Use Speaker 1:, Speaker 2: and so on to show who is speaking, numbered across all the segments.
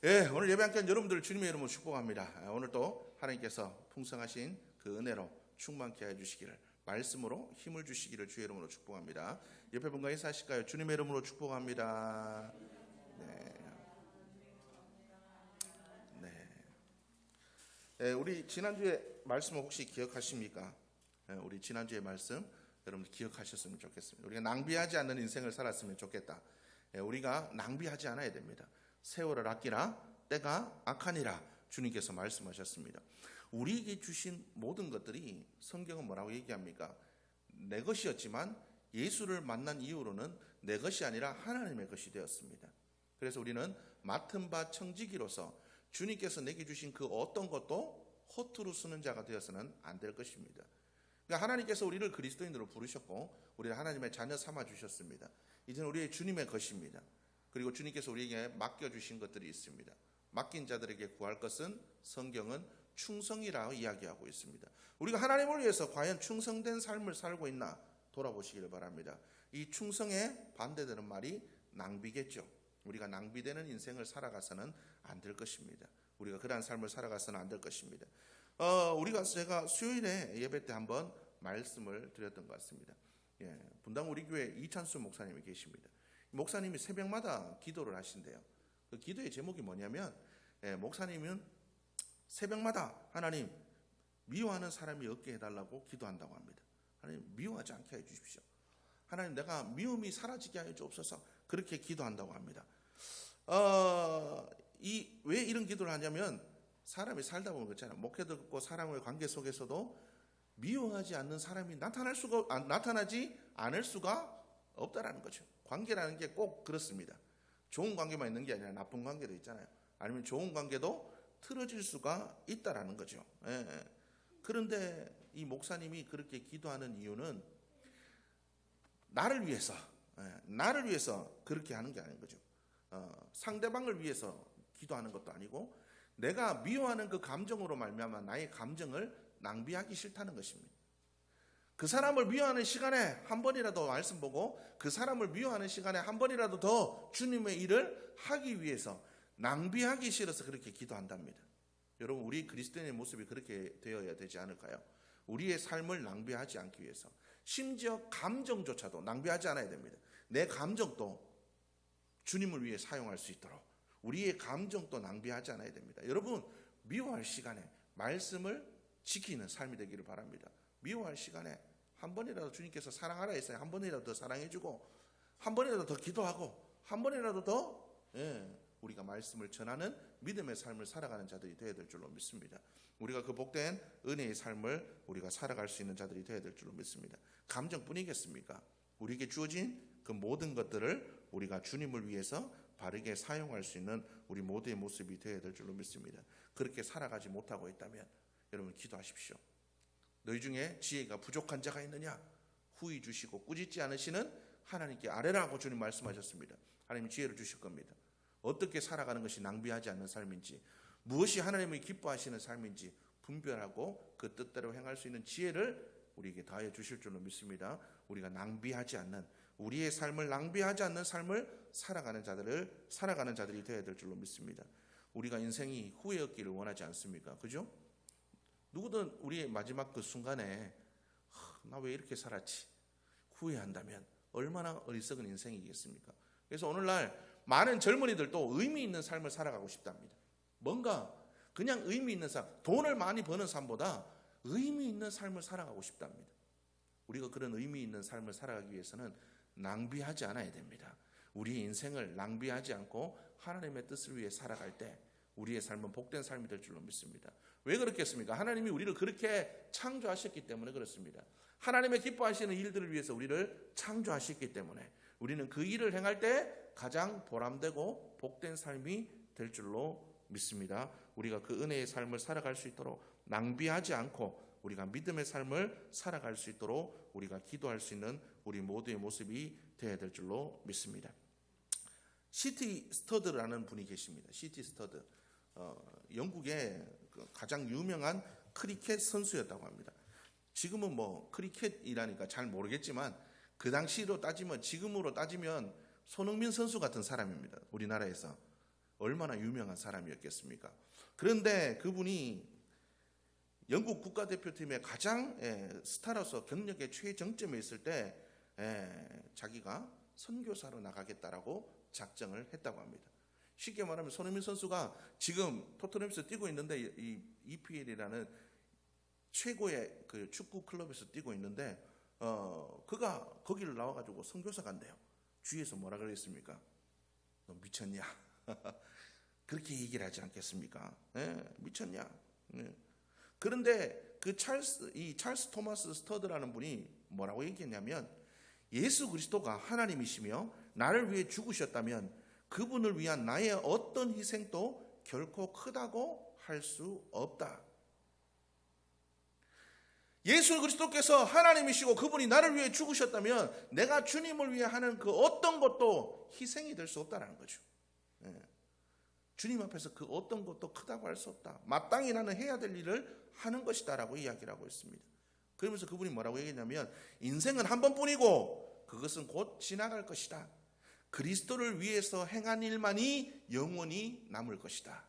Speaker 1: 예, 오늘 예배 함께한 여러분들 주님의 이름으로 축복합니다. 오늘 또 하나님께서 풍성하신 그 은혜로 충만케 해주시기를, 말씀으로 힘을 주시기를 주의 이름으로 축복합니다. 옆에 분과 인사하실까요? 주님의 이름으로 축복합니다. 네. 우리 지난주에 말씀을 혹시 기억하십니까? 우리 지난주의 말씀 여러분들 기억하셨으면 좋겠습니다. 우리가 낭비하지 않는 인생을 살았으면 좋겠다. 우리가 낭비하지 않아야 됩니다. 세월을 아끼라 때가 악하니라 주님께서 말씀하셨습니다. 우리에게 주신 모든 것들이 성경은 뭐라고 얘기합니까? 내 것이었지만 예수를 만난 이후로는 내 것이 아니라 하나님의 것이 되었습니다. 그래서 우리는 맡은 바 청지기로서 주님께서 내게 주신 그 어떤 것도 허투루 쓰는 자가 되어서는 안 될 것입니다. 그러니까 하나님께서 우리를 그리스도인으로 부르셨고 우리를 하나님의 자녀 삼아 주셨습니다. 이제는 우리의 주님의 것입니다. 그리고 주님께서 우리에게 맡겨주신 것들이 있습니다. 맡긴 자들에게 구할 것은 성경은 충성이라고 이야기하고 있습니다. 우리가 하나님을 위해서 과연 충성된 삶을 살고 있나 돌아보시기를 바랍니다. 이 충성에 반대되는 말이 낭비겠죠. 우리가 낭비되는 인생을 살아가서는 안 될 것입니다. 우리가 그러한 삶을 살아가서는 안 될 것입니다. 제가 수요일에 예배 때 한번 말씀을 드렸던 것 같습니다. 분당 우리 교회 이찬수 목사님이 계십니다. 목사님이 새벽마다 기도를 하신대요. 그 기도의 제목이 뭐냐면, 목사님은 새벽마다 하나님 미워하는 사람이 없게 해달라고 기도한다고 합니다. 하나님 미워하지 않게 해주십시오. 하나님 내가 미움이 사라지게 하여 주옵소서. 그렇게 기도한다고 합니다. 왜 이런 기도를 하냐면 사람이 살다 보면 그렇잖아요. 목회도 그렇고 사람의 관계 속에서도 미워하지 않는 사람이 나타나지 않을 수가 없다라는 거죠. 관계라는 게 꼭 그렇습니다. 좋은 관계만 있는 게 아니라 나쁜 관계도 있잖아요. 아니면 좋은 관계도 틀어질 수가 있다라는 거죠. 그런데 이 목사님이 그렇게 기도하는 이유는 나를 위해서 그렇게 하는 게 아닌 거죠. 상대방을 위해서 기도하는 것도 아니고 내가 미워하는 그 감정으로 말미암아 나의 감정을 낭비하기 싫다는 것입니다. 그 사람을 미워하는 시간에 한 번이라도 말씀 보고 그 사람을 미워하는 시간에 한 번이라도 더 주님의 일을 하기 위해서 낭비하기 싫어서 그렇게 기도한답니다. 여러분 우리 그리스도인의 모습이 그렇게 되어야 되지 않을까요? 우리의 삶을 낭비하지 않기 위해서 심지어 감정조차도 낭비하지 않아야 됩니다. 내 감정도 주님을 위해 사용할 수 있도록 우리의 감정도 낭비하지 않아야 됩니다. 여러분 미워할 시간에 말씀을 지키는 삶이 되기를 바랍니다. 미워할 시간에 한 번이라도 주님께서 사랑하라 했어요. 한 번이라도 더 사랑해주고 한 번이라도 더 기도하고 한 번이라도 더 우리가 말씀을 전하는 믿음의 삶을 살아가는 자들이 되어야 될 줄로 믿습니다. 우리가 그 복된 은혜의 삶을 우리가 살아갈 수 있는 자들이 되어야 될 줄로 믿습니다. 감정뿐이겠습니까? 우리에게 주어진 그 모든 것들을 우리가 주님을 위해서 바르게 사용할 수 있는 우리 모두의 모습이 되어야 될 줄로 믿습니다. 그렇게 살아가지 못하고 있다면 여러분 기도하십시오. 너희 중에 지혜가 부족한 자가 있느냐? 후히 주시고 꾸짖지 않으시는 하나님께 아뢰라고 주님 말씀하셨습니다. 하나님이 지혜를 주실 겁니다. 어떻게 살아가는 것이 낭비하지 않는 삶인지, 무엇이 하나님이 기뻐하시는 삶인지 분별하고 그 뜻대로 행할 수 있는 지혜를 우리에게 다해 주실 줄로 믿습니다. 우리가 낭비하지 않는, 우리의 삶을 낭비하지 않는 삶을 살아가는 자들이 되어야 될 줄로 믿습니다. 우리가 인생이 후회 없기를 원하지 않습니까? 그죠? 누구든 우리의 마지막 그 순간에 나 왜 이렇게 살았지? 후회한다면 얼마나 어리석은 인생이겠습니까? 그래서 오늘날 많은 젊은이들도 의미 있는 삶을 살아가고 싶답니다. 뭔가 그냥 의미 있는 삶, 돈을 많이 버는 삶보다 의미 있는 삶을 살아가고 싶답니다. 우리가 그런 의미 있는 삶을 살아가기 위해서는 낭비하지 않아야 됩니다. 우리의 인생을 낭비하지 않고 하나님의 뜻을 위해 살아갈 때 우리의 삶은 복된 삶이 될 줄로 믿습니다. 왜 그렇겠습니까? 하나님이 우리를 그렇게 창조하셨기 때문에 그렇습니다. 하나님의 기뻐하시는 일들을 위해서 우리를 창조하셨기 때문에 우리는 그 일을 행할 때 가장 보람되고 복된 삶이 될 줄로 믿습니다. 우리가 그 은혜의 삶을 살아갈 수 있도록 낭비하지 않고 우리가 믿음의 삶을 살아갈 수 있도록 우리가 기도할 수 있는 우리 모두의 모습이 되어야 될 줄로 믿습니다. C.T. 스터드라는 분이 계십니다. C.T. 스터드. 영국의 가장 유명한 크리켓 선수였다고 합니다. 지금은 뭐 크리켓이라니까 잘 모르겠지만 그 당시로 따지면, 지금으로 따지면 손흥민 선수 같은 사람입니다. 우리나라에서. 얼마나 유명한 사람이었겠습니까? 그런데 그분이 영국 국가대표팀의 가장 스타로서 경력의 최정점에 있을 때 자기가 선교사로 나가겠다라고 작정을 했다고 합니다. 쉽게 말하면 손흥민 선수가 지금 토트넘에서 뛰고 있는데 이 EPL이라는 최고의 그 축구 클럽에서 뛰고 있는데 그가 거기를 나와가지고 선교사 간대요. 주위에서 뭐라 그랬습니까? 너 미쳤냐? 그렇게 얘기를 하지 않겠습니까? 미쳤냐? 그런데 그 찰스 토마스 스터드라는 분이 뭐라고 얘기했냐면 예수 그리스도가 하나님이시며 나를 위해 죽으셨다면 그분을 위한 나의 어떤 희생도 결코 크다고 할 수 없다. 예수 그리스도께서 하나님이시고 그분이 나를 위해 죽으셨다면 내가 주님을 위해 하는 그 어떤 것도 희생이 될 수 없다는 거죠. 주님 앞에서 그 어떤 것도 크다고 할 수 없다. 마땅히 나는 해야 될 일을 하는 것이다라고 이야기를 하고 있습니다. 그러면서 그분이 뭐라고 얘기했냐면 인생은 한 번뿐이고 그것은 곧 지나갈 것이다. 그리스도를 위해서 행한 일만이 영원히 남을 것이다.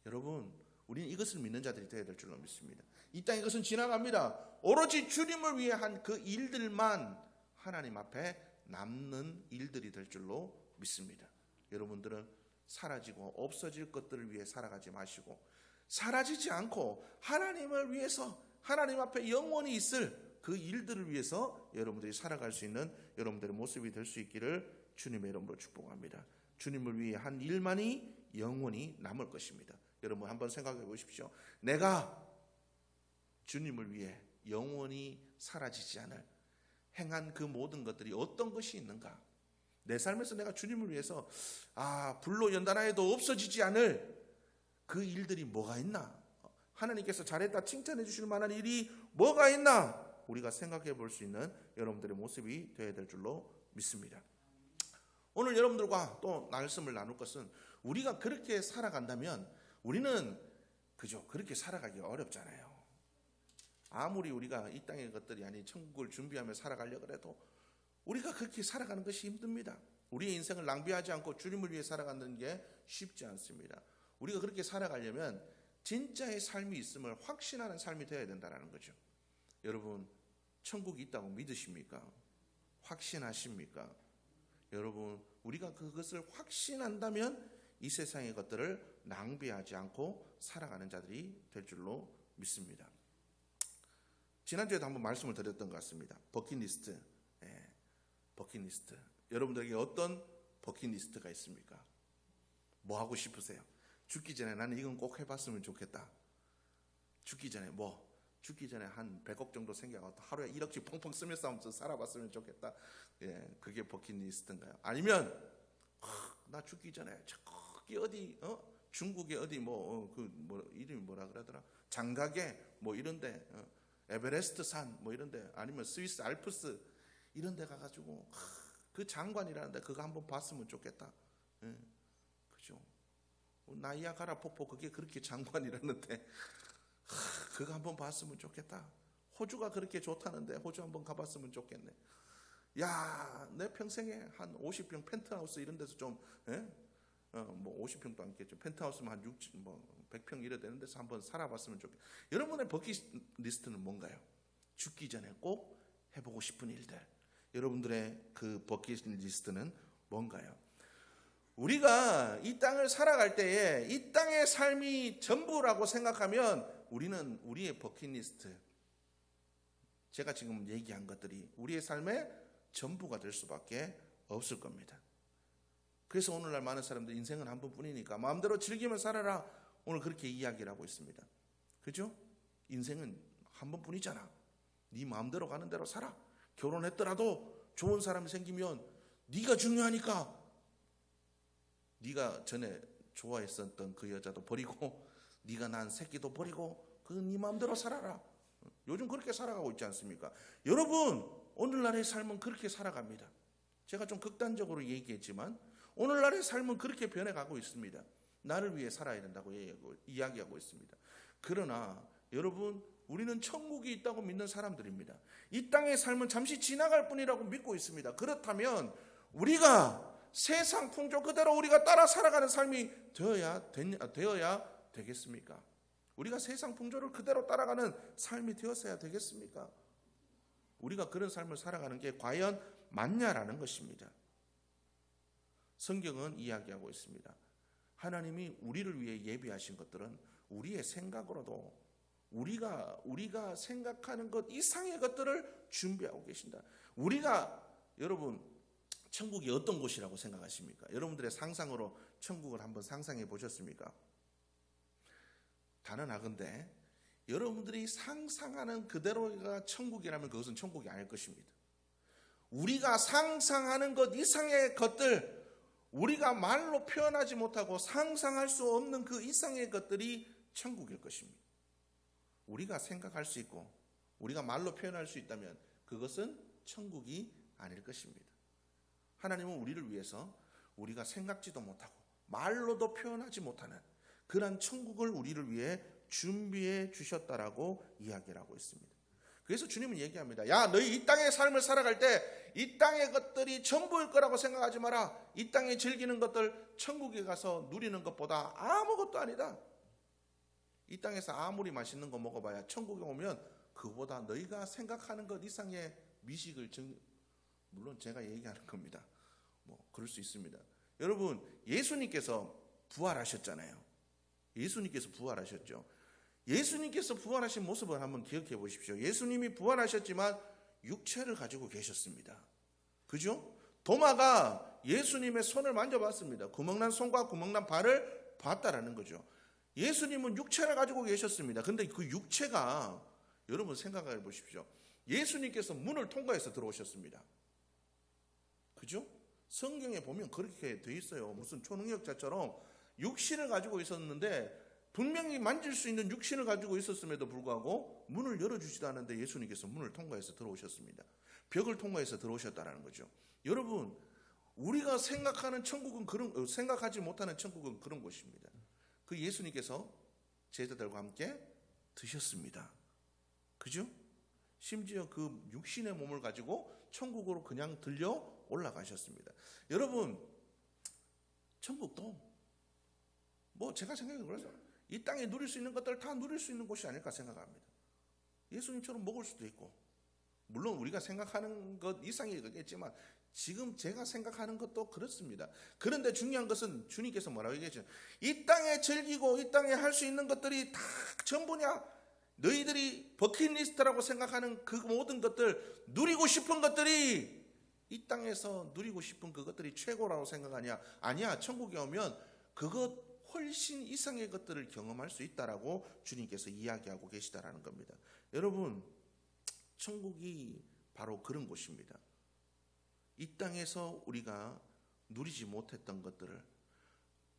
Speaker 1: 여러분, 우리는 이것을 믿는 자들이 되어야 될 줄로 믿습니다. 이 땅 이것은 지나갑니다. 오로지 주님을 위해 한 그 일들만 하나님 앞에 남는 일들이 될 줄로 믿습니다. 여러분들은 사라지고 없어질 것들을 위해 살아가지 마시고 사라지지 않고 하나님을 위해서 하나님 앞에 영원히 있을 그 일들을 위해서 여러분들이 살아갈 수 있는 여러분들의 모습이 될 수 있기를 주님의 이름으로 축복합니다. 주님을 위해 한 일만이 영원히 남을 것입니다. 여러분 한번 생각해 보십시오. 내가 주님을 위해 영원히 사라지지 않을 행한 그 모든 것들이 어떤 것이 있는가? 내 삶에서 내가 주님을 위해서 불로 연단하여도 없어지지 않을 그 일들이 뭐가 있나? 하나님께서 잘했다 칭찬해 주실 만한 일이 뭐가 있나? 우리가 생각해 볼 수 있는 여러분들의 모습이 되어야 될 줄로 믿습니다. 오늘 여러분들과 또 말씀을 나눌 것은 우리가 그렇게 살아간다면 우리는 그죠? 그렇게 살아가기가 어렵잖아요. 아무리 우리가 이 땅의 것들이 아닌 천국을 준비하며 살아가려고 해도 우리가 그렇게 살아가는 것이 힘듭니다. 우리의 인생을 낭비하지 않고 주님을 위해 살아가는 게 쉽지 않습니다. 우리가 그렇게 살아가려면 진짜의 삶이 있음을 확신하는 삶이 되어야 된다는 거죠. 여러분, 천국이 있다고 믿으십니까? 확신하십니까? 여러분, 우리가 그것을 확신한다면 이 세상의 것들을 낭비하지 않고 살아가는 자들이 될 줄로 믿습니다. 지난주에도 한번 말씀을 드렸던 것 같습니다. 버킷리스트. 버킷리스트. 여러분들에게 어떤 버킷리스트가 있습니까? 뭐 하고 싶으세요? 죽기 전에 나는 이건 꼭 해봤으면 좋겠다. 죽기 전에 죽기 전에 한 100억 정도 생겨서 하루에 1억씩 펑펑 쓰면서 살아봤으면 좋겠다. 그게 버킷리스트인가요? 아니면 나 죽기 전에 저기 어디 중국의 어디 이름이 뭐라 그러더라? 장가게 이런데 에베레스트 산 이런데 아니면 스위스 알프스 이런 데 가가지고 그 장관이라는데 그거 한번 봤으면 좋겠다. 그죠? 나이아가라 폭포 그게 그렇게 장관이라는데 그거 한번 봤으면 좋겠다. 호주가 그렇게 좋다는데 호주 한번 가봤으면 좋겠네. 야, 내 평생에 한 50평 펜트하우스 이런 데서 좀 50평도 않겠죠. 펜트하우스면 한 100평 이래 되는 데서 한번 살아봤으면 좋겠다. 여러분의 버킷리스트는 뭔가요? 죽기 전에 꼭 해보고 싶은 일들. 여러분들의 그 버킷리스트는 뭔가요? 우리가 이 땅을 살아갈 때에 이 땅의 삶이 전부라고 생각하면 우리는 우리의 버킷리스트, 제가 지금 얘기한 것들이 우리의 삶의 전부가 될 수밖에 없을 겁니다. 그래서 오늘날 많은 사람들 인생은 한 번뿐이니까 마음대로 즐기며 살아라. 오늘 그렇게 이야기를 하고 있습니다. 그죠? 인생은 한 번뿐이잖아. 네 마음대로 가는 대로 살아. 결혼했더라도 좋은 사람이 생기면 네가 중요하니까 네가 전에 좋아했었던 그 여자도 버리고 네가 낳은 새끼도 버리고 네 마음대로 살아라. 요즘 그렇게 살아가고 있지 않습니까? 여러분, 오늘날의 삶은 그렇게 살아갑니다. 제가 좀 극단적으로 얘기했지만 오늘날의 삶은 그렇게 변해가고 있습니다. 나를 위해 살아야 된다고 이야기하고 있습니다. 그러나 여러분, 우리는 천국이 있다고 믿는 사람들입니다. 이 땅의 삶은 잠시 지나갈 뿐이라고 믿고 있습니다. 그렇다면 우리가 세상 풍조 그대로 우리가 따라 살아가는 삶이 되어야 되겠습니까? 우리가 세상 풍조를 그대로 따라가는 삶이 되었어야 되겠습니까? 우리가 그런 삶을 살아가는 게 과연 맞냐라는 것입니다. 성경은 이야기하고 있습니다. 하나님이 우리를 위해 예비하신 것들은 우리의 생각으로도 우리가 생각하는 것 이상의 것들을 준비하고 계신다. 여러분 천국이 어떤 곳이라고 생각하십니까? 여러분들의 상상으로 천국을 한번 상상해 보셨습니까? 단언하건대 여러분들이 상상하는 그대로가 천국이라면 그것은 천국이 아닐 것입니다. 우리가 상상하는 것 이상의 것들, 우리가 말로 표현하지 못하고 상상할 수 없는 그 이상의 것들이 천국일 것입니다. 우리가 생각할 수 있고 우리가 말로 표현할 수 있다면 그것은 천국이 아닐 것입니다. 하나님은 우리를 위해서 우리가 생각지도 못하고 말로도 표현하지 못하는 그런 천국을 우리를 위해 준비해 주셨다라고 이야기를 하고 있습니다. 그래서 주님은 얘기합니다. 야, 너희 이 땅의 삶을 살아갈 때 이 땅의 것들이 전부일 거라고 생각하지 마라. 이 땅에 즐기는 것들 천국에 가서 누리는 것보다 아무것도 아니다. 이 땅에서 아무리 맛있는 거 먹어봐야 천국에 오면 그보다 너희가 생각하는 것 이상의 미식을 물론 제가 얘기하는 겁니다. 그럴 수 있습니다. 여러분, 예수님께서 부활하셨잖아요. 예수님께서 부활하셨죠. 예수님께서 부활하신 모습을 한번 기억해 보십시오. 예수님이 부활하셨지만 육체를 가지고 계셨습니다. 그죠? 도마가 예수님의 손을 만져봤습니다. 구멍난 손과 구멍난 발을 봤다라는 거죠. 예수님은 육체를 가지고 계셨습니다. 근데 그 육체가 여러분 생각해 보십시오. 예수님께서 문을 통과해서 들어오셨습니다. 그죠? 성경에 보면 그렇게 돼 있어요. 무슨 초능력자처럼 육신을 가지고 있었는데 분명히 만질 수 있는 육신을 가지고 있었음에도 불구하고 문을 열어주지도 않았는데 예수님께서 문을 통과해서 들어오셨습니다. 벽을 통과해서 들어오셨다는 거죠. 여러분, 우리가 생각하는 천국은 생각하지 못하는 천국은 그런 곳입니다. 그 예수님께서 제자들과 함께 드셨습니다. 그죠? 심지어 그 육신의 몸을 가지고 천국으로 그냥 들려 올라가셨습니다. 여러분, 천국도 제가 생각해 그래서 이 땅에 누릴 수 있는 것들을 다 누릴 수 있는 곳이 아닐까 생각합니다. 예수님처럼 먹을 수도 있고, 물론 우리가 생각하는 것 이상이 그겠지만 지금 제가 생각하는 것도 그렇습니다. 그런데 중요한 것은 주님께서 뭐라고 얘기했죠? 이 땅에 즐기고 이 땅에 할 수 있는 것들이 다 전부냐? 너희들이 버킷리스트라고 생각하는 그 모든 것들, 누리고 싶은 것들이 이 땅에서 누리고 싶은 그것들이 최고라고 생각하냐? 아니야. 천국에 오면 그것 훨씬 이상의 것들을 경험할 수 있다라고 주님께서 이야기하고 계시다라는 겁니다. 여러분, 천국이 바로 그런 곳입니다. 이 땅에서 우리가 누리지 못했던 것들을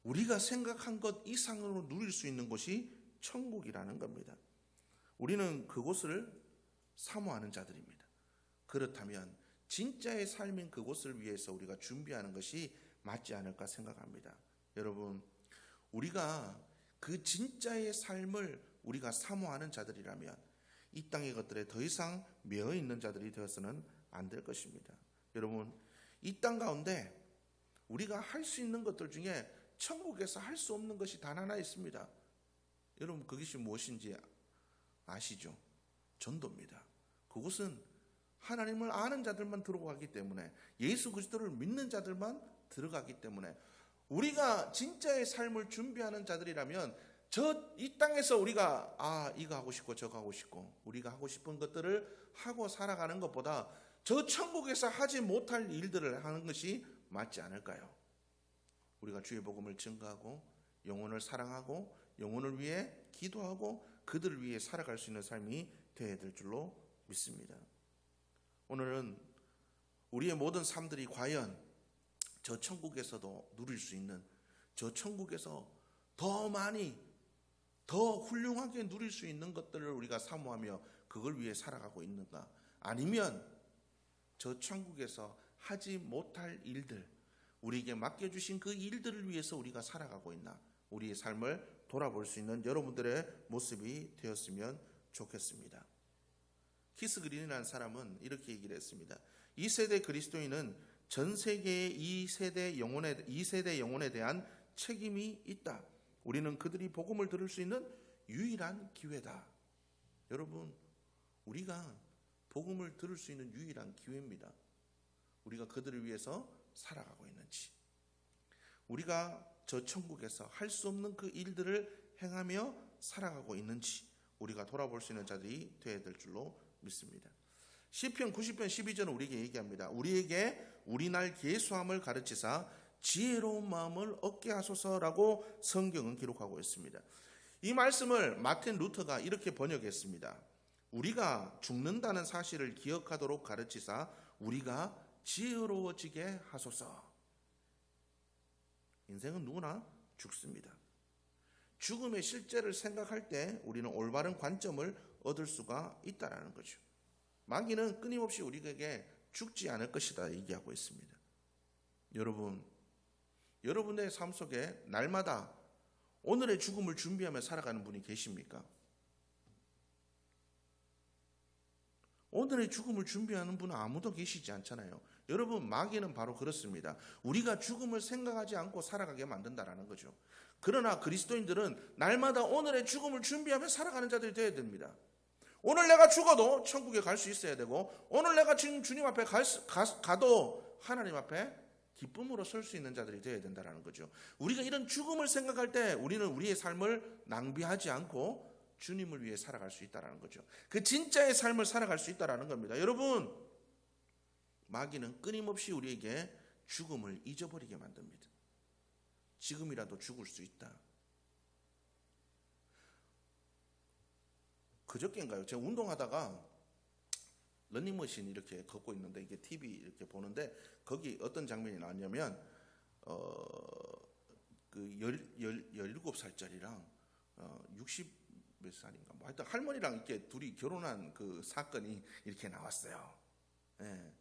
Speaker 1: 우리가 생각한 것 이상으로 누릴 수 있는 곳이 천국이라는 겁니다. 우리는 그곳을 사모하는 자들입니다. 그렇다면 진짜의 삶인 그곳을 위해서 우리가 준비하는 것이 맞지 않을까 생각합니다. 여러분, 우리가 그 진짜의 삶을 우리가 사모하는 자들이라면 이 땅의 것들에 더 이상 매여 있는 자들이 되어서는 안 될 것입니다. 여러분, 이 땅 가운데 우리가 할 수 있는 것들 중에 천국에서 할 수 없는 것이 단 하나 있습니다. 여러분, 그것이 무엇인지 아시죠? 전도입니다. 그곳은 하나님을 아는 자들만 들어가기 때문에, 예수 그리스도를 믿는 자들만 들어가기 때문에, 우리가 진짜의 삶을 준비하는 자들이라면 이 땅에서 우리가 이거 하고 싶고 저거 하고 싶고 우리가 하고 싶은 것들을 하고 살아가는 것보다 저 천국에서 하지 못할 일들을 하는 것이 맞지 않을까요? 우리가 주의 복음을 증거하고 영혼을 사랑하고 영혼을 위해 기도하고 그들을 위해 살아갈 수 있는 삶이 되어야 될 줄로 믿습니다. 오늘은 우리의 모든 삶들이 과연 저 천국에서도 누릴 수 있는, 저 천국에서 더 많이 더 훌륭하게 누릴 수 있는 것들을 우리가 사모하며 그걸 위해 살아가고 있는가? 아니면 저 천국에서 하지 못할 일들, 우리에게 맡겨주신 그 일들을 위해서 우리가 살아가고 있나? 우리의 삶을 돌아볼 수 있는 여러분들의 모습이 되었으면 좋겠습니다. 키스 그린이라는 사람은 이렇게 얘기를 했습니다. 이 세대 그리스도인은 전 세계의 이 세대 영혼에 대한 책임이 있다. 우리는 그들이 복음을 들을 수 있는 유일한 기회다. 여러분, 우리가 복음을 들을 수 있는 유일한 기회입니다. 우리가 그들을 위해서 살아가고 있는지, 우리가 저 천국에서 할 수 없는 그 일들을 행하며 살아가고 있는지 우리가 돌아볼 수 있는 자들이 되어야 될 줄로 믿습니다. 시편 90편 12절은 우리에게 얘기합니다. 우리에게 우리 날 계수함을 가르치사 지혜로운 마음을 얻게 하소서라고 성경은 기록하고 있습니다. 이 말씀을 마틴 루터가 이렇게 번역했습니다. 우리가 죽는다는 사실을 기억하도록 가르치사 우리가 지혜로워지게 하소서. 인생은 누구나 죽습니다. 죽음의 실제를 생각할 때 우리는 올바른 관점을 얻을 수가 있다는 거죠. 마귀는 끊임없이 우리에게 죽지 않을 것이다 얘기하고 있습니다. 여러분, 여러분의 삶 속에 날마다 오늘의 죽음을 준비하며 살아가는 분이 계십니까? 오늘의 죽음을 준비하는 분은 아무도 계시지 않잖아요. 여러분, 마귀는 바로 그렇습니다. 우리가 죽음을 생각하지 않고 살아가게 만든다라는 거죠. 그러나 그리스도인들은 날마다 오늘의 죽음을 준비하며 살아가는 자들이 되어야 됩니다. 오늘 내가 죽어도 천국에 갈 수 있어야 되고, 오늘 내가 지금 주님 앞에 가도 하나님 앞에 기쁨으로 설 수 있는 자들이 되어야 된다는 거죠. 우리가 이런 죽음을 생각할 때 우리는 우리의 삶을 낭비하지 않고 주님을 위해 살아갈 수 있다는 거죠. 그 진짜의 삶을 살아갈 수 있다는 겁니다. 여러분, 마귀는 끊임없이 우리에게 죽음을 잊어버리게 만듭니다. 지금이라도 죽을 수 있다. 그저께인가요? 제가 운동하다가 러닝머신 이렇게 걷고 있는데, 이게 TV 이렇게 보는데 거기 어떤 장면이 나왔냐면 그 17살짜리랑 60 몇 살인가 뭐 하여튼 할머니랑 이렇게 둘이 결혼한 그 사건이 이렇게 나왔어요. 예.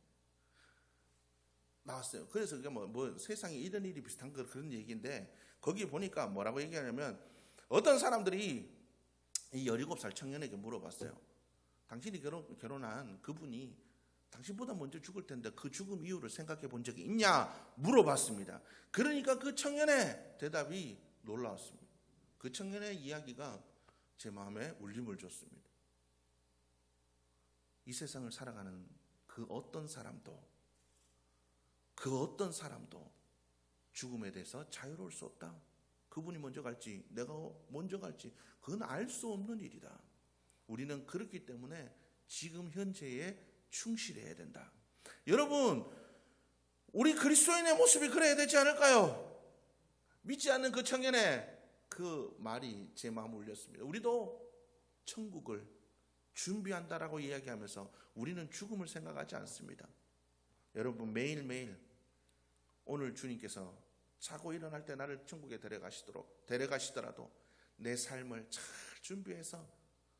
Speaker 1: 나왔어요. 그래서 그게 뭐 세상에 이런 일이 비슷한 그런 얘기인데, 거기 보니까 뭐라고 얘기하냐면, 어떤 사람들이 이 17살 청년에게 물어봤어요. 당신이 결혼한 그분이 당신보다 먼저 죽을 텐데 그 죽음 이유를 생각해 본 적이 있냐 물어봤습니다. 그러니까 그 청년의 대답이 놀라웠습니다. 그 청년의 이야기가 제 마음에 울림을 줬습니다. 이 세상을 살아가는 그 어떤 사람도 죽음에 대해서 자유로울 수 없다. 그분이 먼저 갈지 내가 먼저 갈지 그건 알 수 없는 일이다. 우리는 그렇기 때문에 지금 현재에 충실해야 된다. 여러분, 우리 그리스도인의 모습이 그래야 되지 않을까요? 믿지 않는 그 청년의 그 말이 제 마음을 울렸습니다. 우리도 천국을 준비한다라고 이야기하면서 우리는 죽음을 생각하지 않습니다. 여러분, 매일매일 오늘 주님께서 자고 일어날 때 나를 천국에 데려가시더라도 내 삶을 잘 준비해서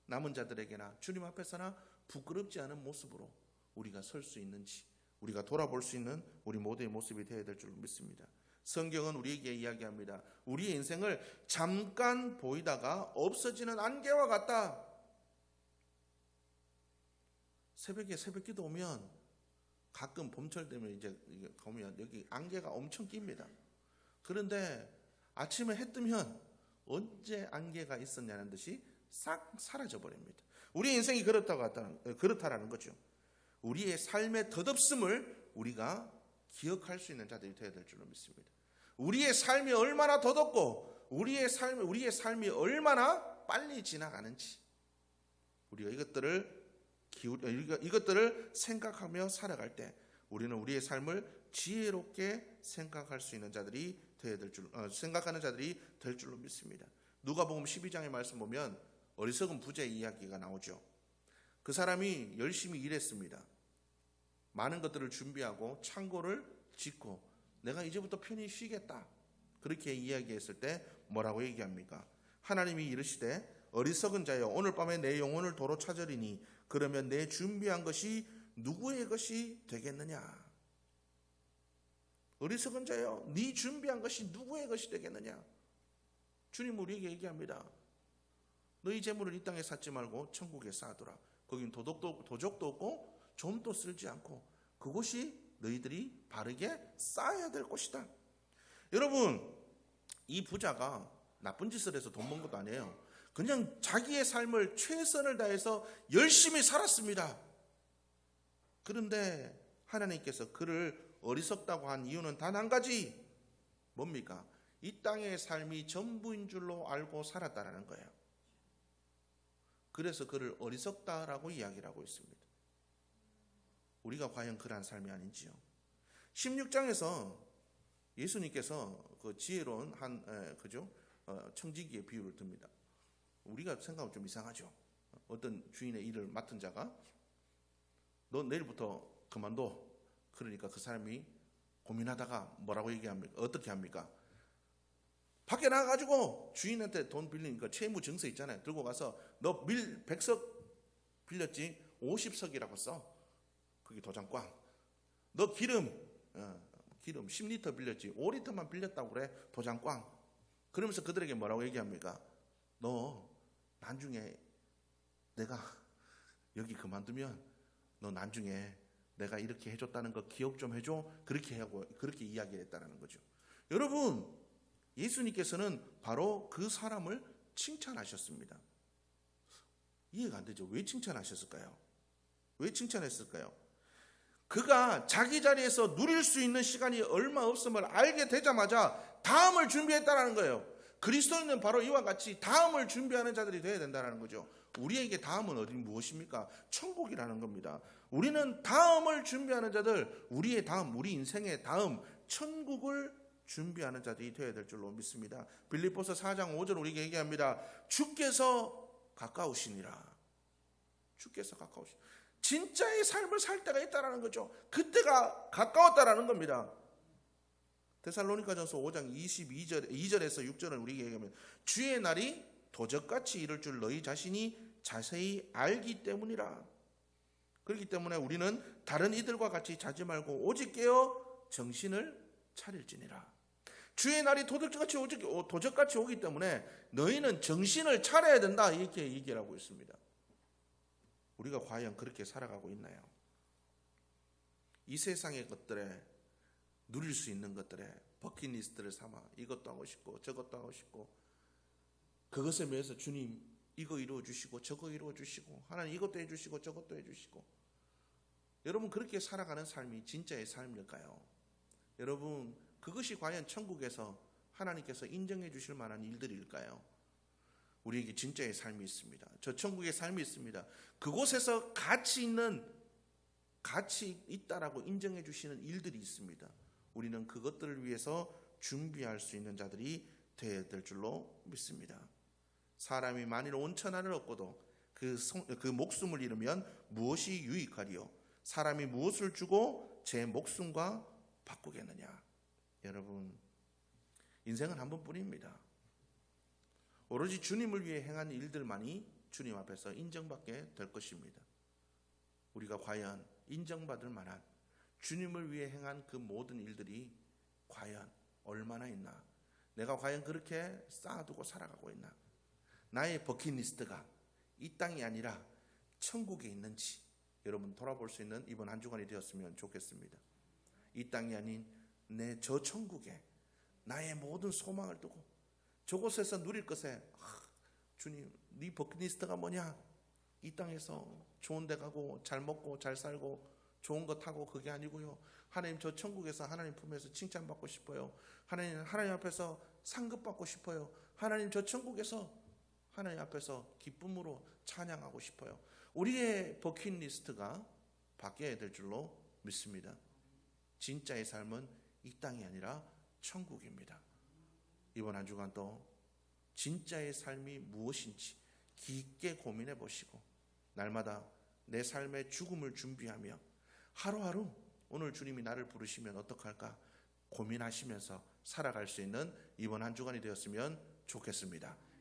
Speaker 1: 남은 자들에게나 주님 앞에서나 부끄럽지 않은 모습으로 우리가 설 수 있는지 우리가 돌아볼 수 있는 우리 모두의 모습이 되어야 될 줄 믿습니다. 성경은 우리에게 이야기합니다. 우리의 인생을 잠깐 보이다가 없어지는 안개와 같다. 새벽에 새벽기도 오면 가끔 봄철 되면 이제 보면 여기 안개가 엄청 낍니다. 그런데 아침에 해 뜨면 언제 안개가 있었냐는 듯이 싹 사라져 버립니다. 우리의 인생이 그렇다라는 거죠. 우리의 삶의 덧없음을 우리가 기억할 수 있는 자들이 되어야 될 줄로 믿습니다. 우리의 삶이 얼마나 덧없고 우리의 삶이 얼마나 빨리 지나가는지 우리가 이것들을 생각하며 살아갈 때 우리는 우리의 삶을 지혜롭게 생각할 수 있는 자들이 생각하는 자들이 될 줄로 믿습니다. 누가복음 12장의 말씀 보면 어리석은 부자의 이야기가 나오죠. 그 사람이 열심히 일했습니다. 많은 것들을 준비하고 창고를 짓고 내가 이제부터 편히 쉬겠다. 그렇게 이야기했을 때 뭐라고 얘기합니까? 하나님이 이르시되 어리석은 자여 오늘 밤에 내 영혼을 도로 찾으리니 그러면 내 준비한 것이 누구의 것이 되겠느냐? 어리석은 자여 네 준비한 것이 누구의 것이 되겠느냐? 주님 우리에게 얘기합니다. 너희 재물을 이 땅에 쌓지 말고 천국에 쌓아두라. 거긴 도적도 없고 좀도 쓸지 않고 그곳이 너희들이 바르게 쌓아야 될 것이다. 여러분, 이 부자가 나쁜 짓을 해서 돈 번 것도 아니에요. 그냥 자기의 삶을 최선을 다해서 열심히 살았습니다. 그런데 하나님께서 그를 어리석다고 한 이유는 단 한 가지, 뭡니까? 이 땅의 삶이 전부인 줄로 알고 살았다라는 거예요. 그래서 그를 어리석다라고 이야기를 하고 있습니다. 우리가 과연 그러한 삶이 아닌지요. 16장에서 예수님께서 그 지혜로운 청지기의 비유를 듭니다. 우리가 생각하면 좀 이상하죠. 어떤 주인의 일을 맡은 자가 너 내일부터 그만둬. 그러니까 그 사람이 고민하다가 뭐라고 얘기합니까? 어떻게 합니까? 밖에 나가가지고 주인한테 돈 빌리니까 채무 증서 있잖아요. 들고 가서 너 100석 빌렸지 50석이라고 써. 그게 도장꽝. 너 기름 10리터 빌렸지 5리터만 빌렸다고 그래. 도장꽝. 그러면서 그들에게 뭐라고 얘기합니까? 너 나중에 내가 여기 그만두면 너 나중에 내가 이렇게 해줬다는 거 기억 좀 해줘. 그렇게 이야기를 했다는 거죠. 여러분, 예수님께서는 바로 그 사람을 칭찬하셨습니다. 이해가 안 되죠. 왜 칭찬하셨을까요? 왜 칭찬했을까요? 그가 자기 자리에서 누릴 수 있는 시간이 얼마 없음을 알게 되자마자 다음을 준비했다는 거예요. 그리스도인은 바로 이와 같이 다음을 준비하는 자들이 되어야 된다는 거죠. 우리에게 다음은 무엇입니까? 천국이라는 겁니다. 우리는 다음을 준비하는 자들, 우리의 다음, 우리 인생의 다음 천국을 준비하는 자들이 되어야 될 줄로 믿습니다. 빌립보서 4장 5절 우리에게 얘기합니다. 주께서 가까우시니라. 주께서 가까우시니라. 진짜의 삶을 살 때가 있다는 거죠. 그때가 가까웠다라는 겁니다. 데살로니가전서 5장 2절에서 6절은 우리에게 얘기하면 주의 날이 도적같이 이를 줄 너희 자신이 자세히 알기 때문이라. 그렇기 때문에 우리는 다른 이들과 같이 자지 말고 오직 깨어 정신을 차릴지니라. 주의 날이 도적같이 오기 때문에 너희는 정신을 차려야 된다. 이렇게 얘기를 하고 있습니다. 우리가 과연 그렇게 살아가고 있나요? 이 세상의 것들에 누릴 수 있는 것들에 버킷리스트를 삼아 이것도 하고 싶고 저것도 하고 싶고 그것에 위해서 주님 이거 이루어 주시고 저거 이루어 주시고 하나님 이것도 해주시고 저것도 해주시고 여러분 그렇게 살아가는 삶이 진짜의 삶일까요? 여러분 그것이 과연 천국에서 하나님께서 인정해 주실 만한 일들일까요? 우리에게 진짜의 삶이 있습니다. 저 천국의 삶이 있습니다. 그곳에서 가치 있다라고 인정해 주시는 일들이 있습니다. 우리는 그것들을 위해서 준비할 수 있는 자들이 되어야 될 줄로 믿습니다. 사람이 만일 온 천하를 얻고도 그 목숨을 잃으면 무엇이 유익하리요? 사람이 무엇을 주고 제 목숨과 바꾸겠느냐? 여러분, 인생은 한 번뿐입니다. 오로지 주님을 위해 행한 일들만이 주님 앞에서 인정받게 될 것입니다. 우리가 과연 인정받을 만한 주님을 위해 행한 그 모든 일들이 과연 얼마나 있나? 내가 과연 그렇게 쌓아두고 살아가고 있나? 나의 버킷리스트가 이 땅이 아니라 천국에 있는지 여러분 돌아볼 수 있는 이번 한 주간이 되었으면 좋겠습니다. 이 땅이 아닌 내 저 천국에 나의 모든 소망을 두고 저곳에서 누릴 것에 주님 네 버킷리스트가 뭐냐? 이 땅에서 좋은 데 가고 잘 먹고 잘 살고 좋은 거 타고 그게 아니고요. 하나님 저 천국에서 하나님 품에서 칭찬받고 싶어요. 하나님 앞에서 상급받고 싶어요. 하나님 저 천국에서 하나님 앞에서 기쁨으로 찬양하고 싶어요. 우리의 버킷리스트가 바뀌어야 될 줄로 믿습니다. 진짜의 삶은 이 땅이 아니라 천국입니다. 이번 한 주간 또 진짜의 삶이 무엇인지 깊게 고민해 보시고 날마다 내 삶의 죽음을 준비하며 하루하루 오늘 주님이 나를 부르시면 어떡할까 고민하시면서 살아갈 수 있는 이번 한 주간이 되었으면 좋겠습니다.